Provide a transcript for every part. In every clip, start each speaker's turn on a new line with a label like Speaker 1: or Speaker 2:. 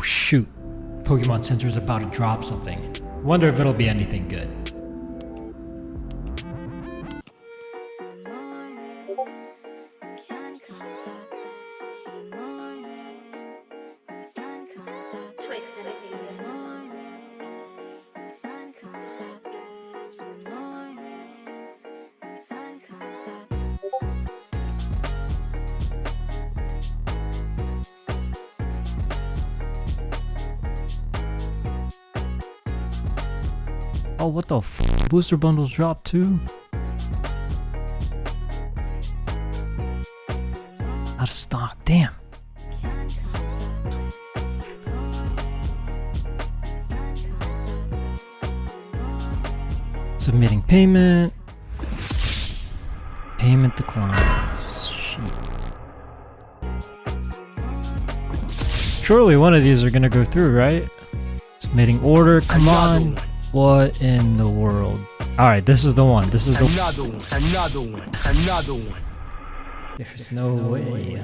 Speaker 1: Oh shoot, Pokemon Center is about to drop something. Wonder if it'll be anything good. Oh, what the f? Booster bundles dropped too? Out of stock, damn. Submitting payment. Payment declines. Shit. Surely one of these are gonna go through, right? Submitting order, come on. What in the world? Alright, this is the one. This is the
Speaker 2: another one.
Speaker 1: There's no way.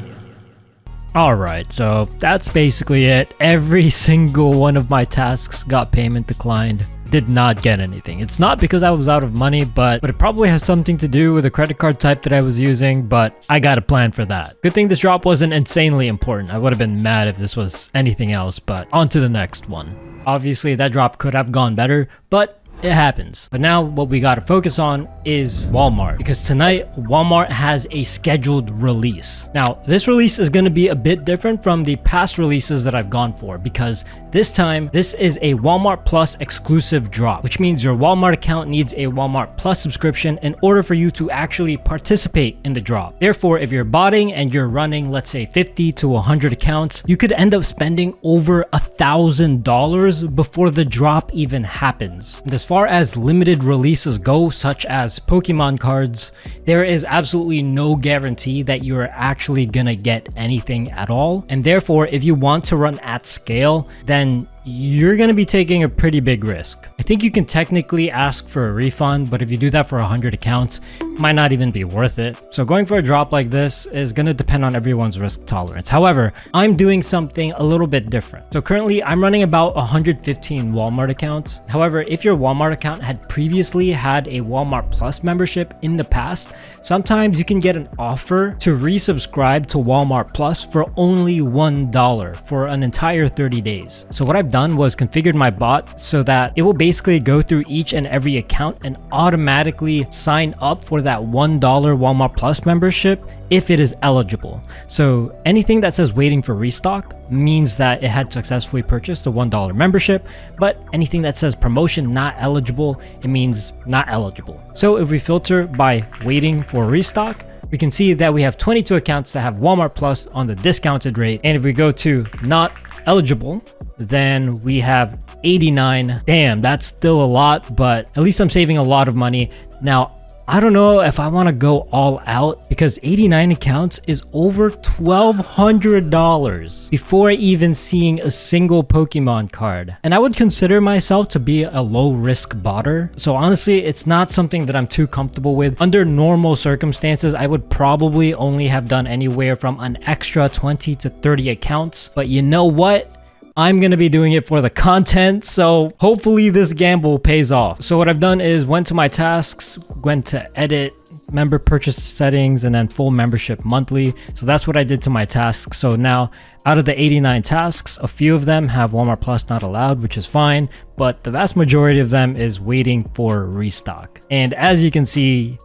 Speaker 1: Alright, so that's basically it. Every single one of my tasks got payment declined. Did not get anything. It's not because I was out of money, but it probably has something to do with the credit card type that I was using, but I got a plan for that. Good thing this drop wasn't insanely important. I would have been mad if this was anything else, but on to the next one. Obviously, that drop could have gone better, but it happens. But now what we got to focus on is Walmart, because tonight Walmart has a scheduled release. Now, this release is going to be a bit different from the past releases that I've gone for, because this time this is a Walmart Plus exclusive drop, which means your Walmart account needs a Walmart Plus subscription in order for you to actually participate in the drop. Therefore, if you're botting and you're running, let's say 50 to 100 accounts, you could end up spending over $1,000 before the drop even happens. And as far as limited releases go, such as Pokemon cards, there is absolutely no guarantee that you're actually gonna get anything at all. And therefore, if you want to run at scale, then you're going to be taking a pretty big risk. I think you can technically ask for a refund, but if you do that for 100 accounts, it might not even be worth it. So going for a drop like this is going to depend on everyone's risk tolerance. However, I'm doing something a little bit different. So currently I'm running about 115 Walmart accounts. However, if your Walmart account had previously had a Walmart Plus membership in the past, sometimes you can get an offer to resubscribe to Walmart Plus for only $1 for an entire 30 days. So what I've done was configured my bot so that it will basically go through each and every account and automatically sign up for that $1 Walmart Plus membership if it is eligible. So anything that says waiting for restock means that it had successfully purchased a $1 membership, but anything that says promotion not eligible, it means not eligible. So if we filter by waiting for restock, we can see that we have 22 accounts that have Walmart Plus on the discounted rate. And if we go to not eligible, then we have 89. Damn, that's still a lot, but at least I'm saving a lot of money. Now, I don't know if I want to go all out, because 89 accounts is over $1,200 before even seeing a single Pokemon card. And I would consider myself to be a low risk botter. So honestly, it's not something that I'm too comfortable with. Under normal circumstances, I would probably only have done anywhere from an extra 20 to 30 accounts. But you know what? I'm going to be doing it for the content, so hopefully this gamble pays off. So what I've done is went to my tasks, went to edit, member purchase settings, and then full membership monthly. So that's what I did to my tasks. So now out of the 89 tasks, a few of them have Walmart Plus not allowed, which is fine, but the vast majority of them is waiting for restock. And as you can see,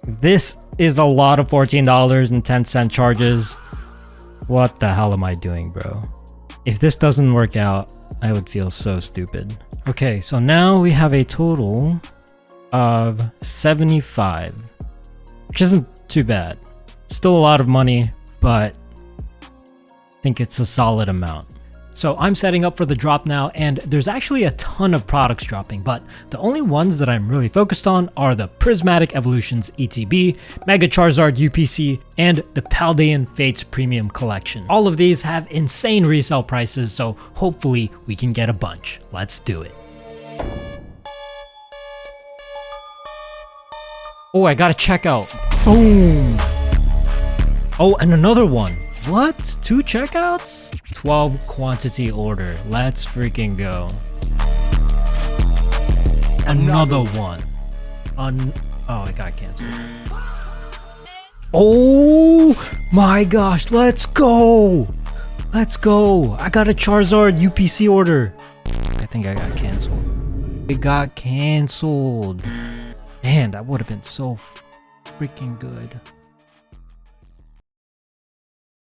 Speaker 1: this is a lot of $14.10 charges. What the hell am I doing, bro? If this doesn't work out, I would feel so stupid. Okay, so now we have a total of 75, which isn't too bad. Still a lot of money, but I think it's a solid amount. So I'm setting up for the drop now, and there's actually a ton of products dropping, but the only ones that I'm really focused on are the Prismatic Evolutions ETB, Mega Charizard UPC, and the Paldean Fates Premium Collection. All of these have insane resale prices, so hopefully we can get a bunch. Let's do it. Oh, I got a checkout. Boom. Oh, and another one. What? 2 checkouts? 12 quantity order. Let's freaking go. Another one. Oh, it got canceled. Oh my gosh, let's go. Let's go. I got a Charizard UPC order. I think I got canceled. It got canceled. Man, that would have been so freaking good.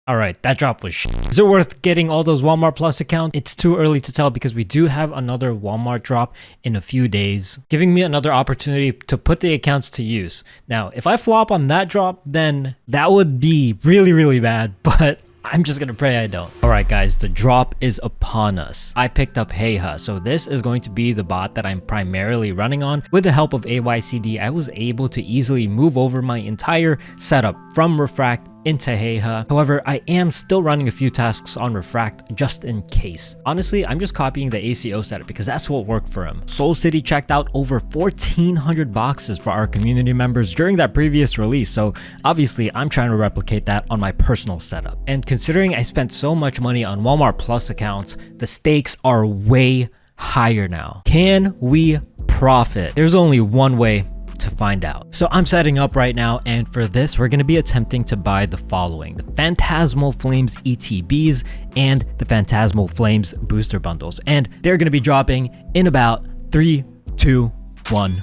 Speaker 1: Alright, that drop was Is it worth getting all those Walmart Plus accounts? It's too early to tell because we do have another Walmart drop in a few days, giving me another opportunity to put the accounts to use. Now, if I flop on that drop, then that would be really, really bad, but I'm just gonna pray I don't. Alright guys, the drop is upon us. I picked up Heiha, so this is going to be the bot that I'm primarily running on. With the help of AYCD, I was able to easily move over my entire setup from Refract into Heiha. However, I am still running a few tasks on Refract just in case. Honestly, I'm just copying the ACO setup because that's what worked for him. Soul City checked out over 1,400 boxes for our community members during that previous release, so obviously I'm trying to replicate that on my personal setup. And considering I spent so much money on Walmart Plus accounts, the stakes are way higher now. Can we profit? There's only one way to find out. So I'm setting up right now, and for this we're going to be attempting to buy the following: the Phantasmal Flames ETBs and the Phantasmal Flames booster bundles, and they're going to be dropping in about 3, 2, 1.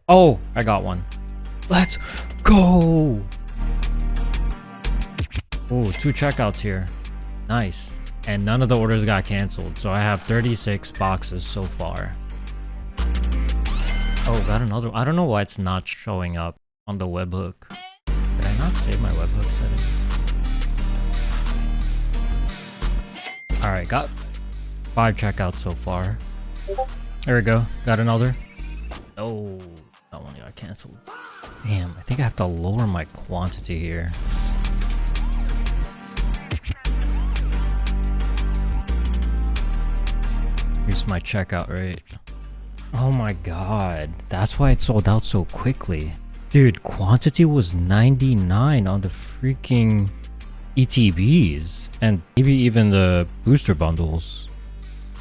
Speaker 1: Oh, I got one. Let's go. Oh, 2 checkouts here. Nice. And none of the orders got canceled, so I have 36 boxes so far. Oh, got another. I don't know why it's not showing up on the webhook. Did I not save my webhook setting? Alright, got 5 checkouts so far. There we go. Got another. Oh, that one got canceled. Damn, I think I have to lower my quantity here. Here's my checkout rate. Oh my god, that's why it sold out so quickly. Dude, quantity was 99 on the freaking ETBs and maybe even the booster bundles.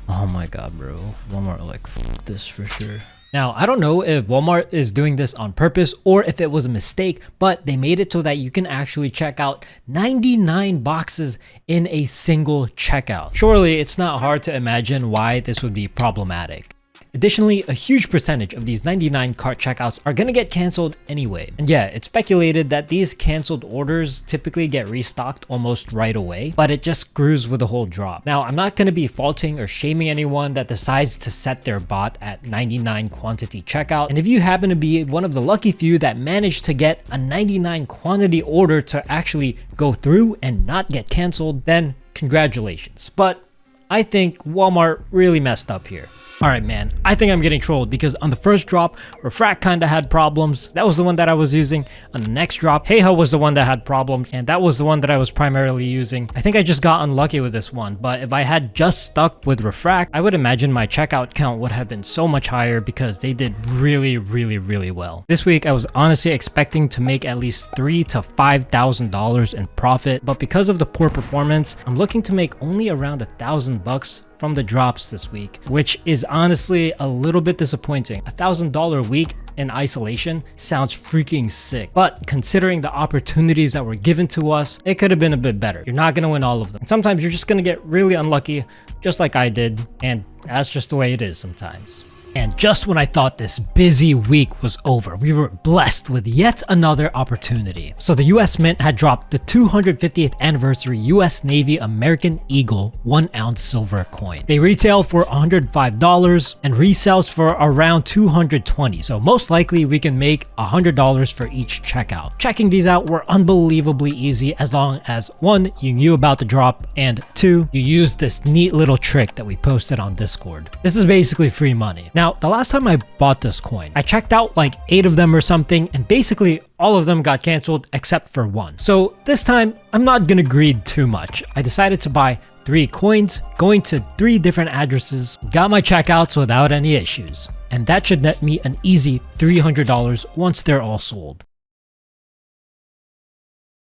Speaker 1: Oh my god, bro. Walmart like f this for sure. Now, I don't know if Walmart is doing this on purpose or if it was a mistake, but they made it so that you can actually check out 99 boxes in a single checkout. Surely, it's not hard to imagine why this would be problematic. Additionally, a huge percentage of these 99 cart checkouts are gonna get canceled anyway. And yeah, it's speculated that these canceled orders typically get restocked almost right away, but it just screws with the whole drop. Now, I'm not gonna be faulting or shaming anyone that decides to set their bot at 99 quantity checkout. And if you happen to be one of the lucky few that managed to get a 99 quantity order to actually go through and not get canceled, then congratulations. But I think Walmart really messed up here. Alright man, I think I'm getting trolled because on the first drop, Refract kinda had problems. That was the one that I was using. On the next drop, Heiha was the one that had problems, and that was the one that I was primarily using. I think I just got unlucky with this one, but if I had just stuck with Refract, I would imagine my checkout count would have been so much higher because they did really, really, really well. This week, I was honestly expecting to make at least $3,000 to $5,000 in profit, but because of the poor performance, I'm looking to make only around $1,000 from the drops this week, which is honestly a little bit disappointing. $1,000 week in isolation sounds freaking sick, but considering the opportunities that were given to us, it could have been a bit better. You're not gonna win all of them. And sometimes you're just gonna get really unlucky, just like I did, and that's just the way it is sometimes. And just when I thought this busy week was over, we were blessed with yet another opportunity. So the US Mint had dropped the 250th anniversary US Navy American Eagle 1-ounce silver coin. They retail for $105 and resells for around $220. So most likely we can make $100 for each checkout. Checking these out were unbelievably easy as long as 1, you knew about the drop, and 2, you used this neat little trick that we posted on Discord. This is basically free money. Now, the last time I bought this coin, I checked out like 8 of them or something, and basically all of them got canceled except for 1. So this time, I'm not gonna greed too much. I decided to buy 3 coins, going to 3 different addresses, got my checkouts without any issues. and that should net me an easy $300 once they're all sold.